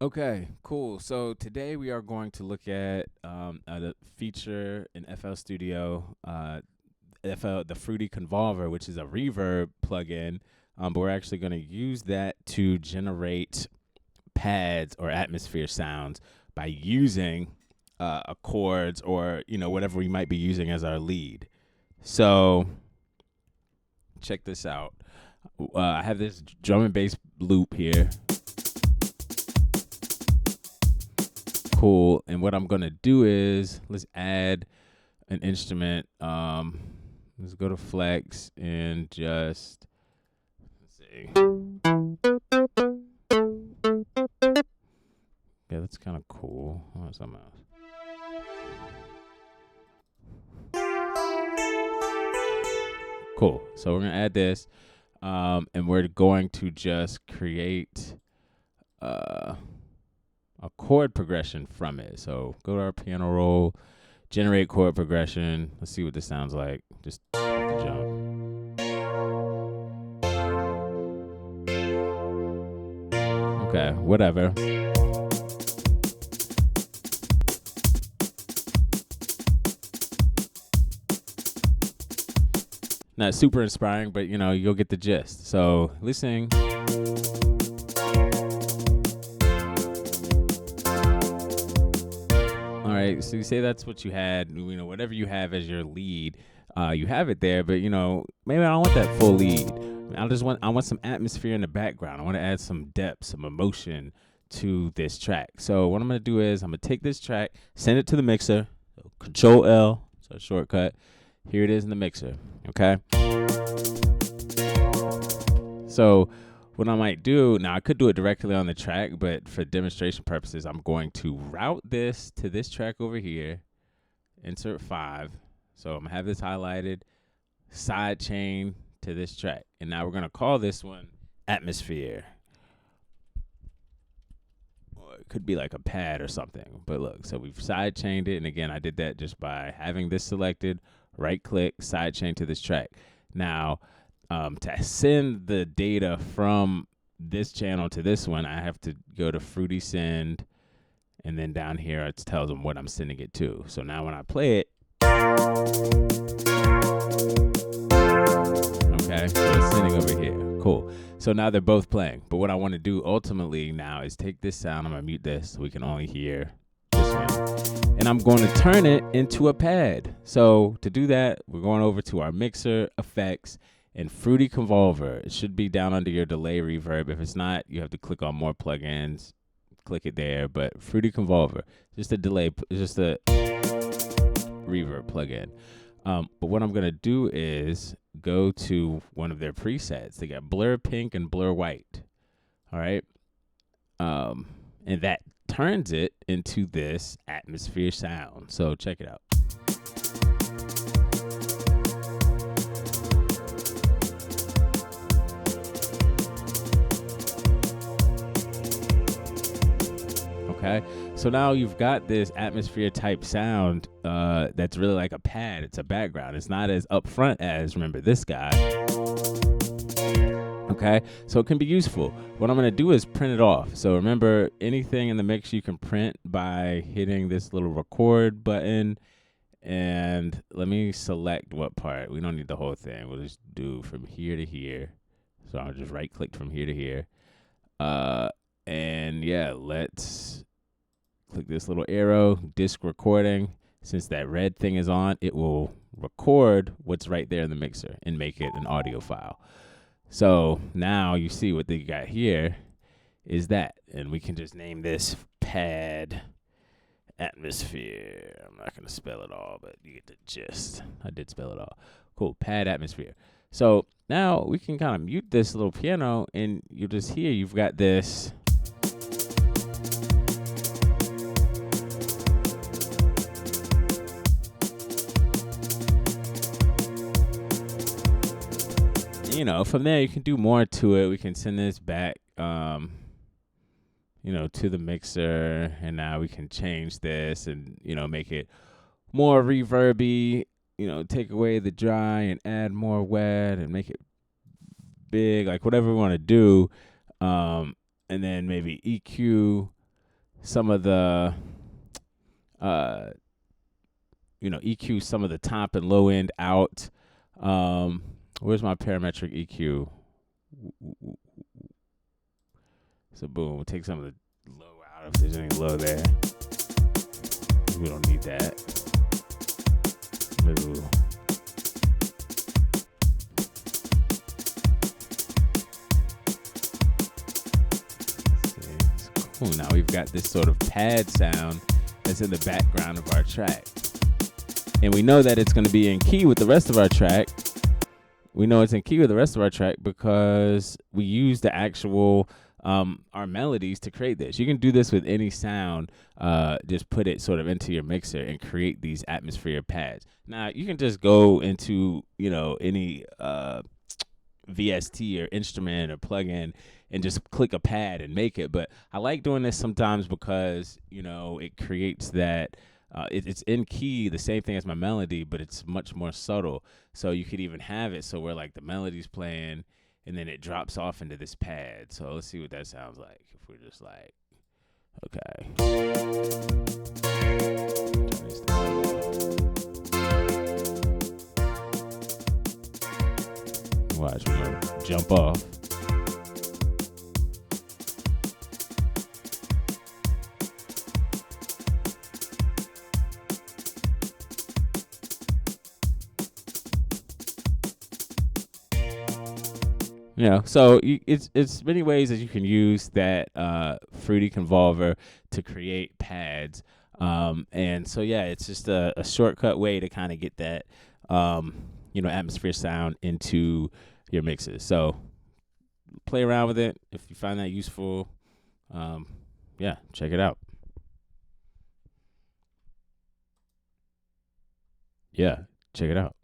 Okay, cool. So today we are going to look at a feature in FL Studio, the Fruity Convolver, which is a reverb plugin. But we're actually going to use that to generate pads or atmosphere sounds by using chords or whatever we might be using as our lead. So check this out. I have this drum and bass loop here. Cool. And what I'm gonna do is let's add an instrument. Let's go to flex and just let's see. Yeah, that's kind of cool. I want something else. Cool. So we're gonna add this, and we're going to just create uh, a chord progression from it. So go to our piano roll, generate chord progression. Let's see what this sounds like. Just jump. Okay, whatever. Not super inspiring, but you'll get the gist. So listening. All right, so you say that's what you had. Whatever you have as your lead, you have it there. But maybe I don't want that full lead. I want some atmosphere in the background. I want to add some depth, some emotion to this track. So what I'm gonna do is I'm gonna take this track, send it to the mixer. So Control L, so a shortcut. Here it is in the mixer. Okay. So what I might do now, I could do it directly on the track, but for demonstration purposes, I'm going to route this to this track over here, insert 5. So I'm gonna have this highlighted, side chain to this track. And now we're gonna call this one Atmosphere. Or it could be like a pad or something. But look, so we've side chained it. And again, I did that just by having this selected, right click, side chain to this track. Now, to send the data from this channel to this one, I have to go to Fruity Send, and then down here it tells them what I'm sending it to. So now when I play it, okay, so it's sending over here. Cool. So now they're both playing. But what I want to do ultimately now is take this sound. I'm going to mute this so we can only hear this one. And I'm going to turn it into a pad. So to do that, we're going over to our mixer, effects, and Fruity Convolver. It should be down under your delay reverb. If it's not, you have to click on more plugins. Click it there. But Fruity Convolver, just a delay, just a reverb plugin. But what I'm going to do is go to one of their presets. They got blur pink and blur white. All right. And that turns it into this atmosphere sound. So check it out. Okay, so now you've got this atmosphere type sound that's really like a pad. It's a background. It's not as upfront as, remember, this guy. Okay, so it can be useful. What I'm going to do is print it off. So remember, anything in the mix you can print by hitting this little record button. And let me select what part. We don't need the whole thing. We'll just do from here to here. So I'll just right click from here to here. And yeah, let's click this little arrow, disk recording. Since that red thing is on, it will record what's right there in the mixer and make it an audio file. So now you see what they got here is that. And we can just name this pad atmosphere. I'm not going to spell it all, but you get the gist. I did spell it all. Cool, pad atmosphere. So now we can kind of mute this little piano, and you'll just hear you've got this. From there you can do more to it. We can send this back, to the mixer, and now we can change this and, make it more reverby, take away the dry and add more wet and make it big, like whatever we want to do. And then maybe EQ some of the uh, EQ some of the top and low end out. Where's my parametric EQ? So boom, we'll take some of the low out if there's any low there. We don't need that. Middle. Cool. Now we've got this sort of pad sound that's in the background of our track. And we know that it's going to be in key with the rest of our track. We know it's in key with the rest of our track because we use the actual our melodies to create this. You can do this with any sound. Just put it sort of into your mixer and create these atmosphere pads. Now you can just go into any VST or instrument or plugin and just click a pad and make it. But I like doing this sometimes because it creates that. It's in key, the same thing as my melody, but it's much more subtle. So you could even have it so where like the melody's playing and then it drops off into this pad. So let's see what that sounds like if we're just like, okay. Watch, we're gonna jump off. So it's many ways that you can use that Fruity Convolver to create pads. And so, yeah, it's just a shortcut way to kind of get that, atmosphere sound into your mixes. So play around with it. If you find that useful, check it out. Yeah, check it out.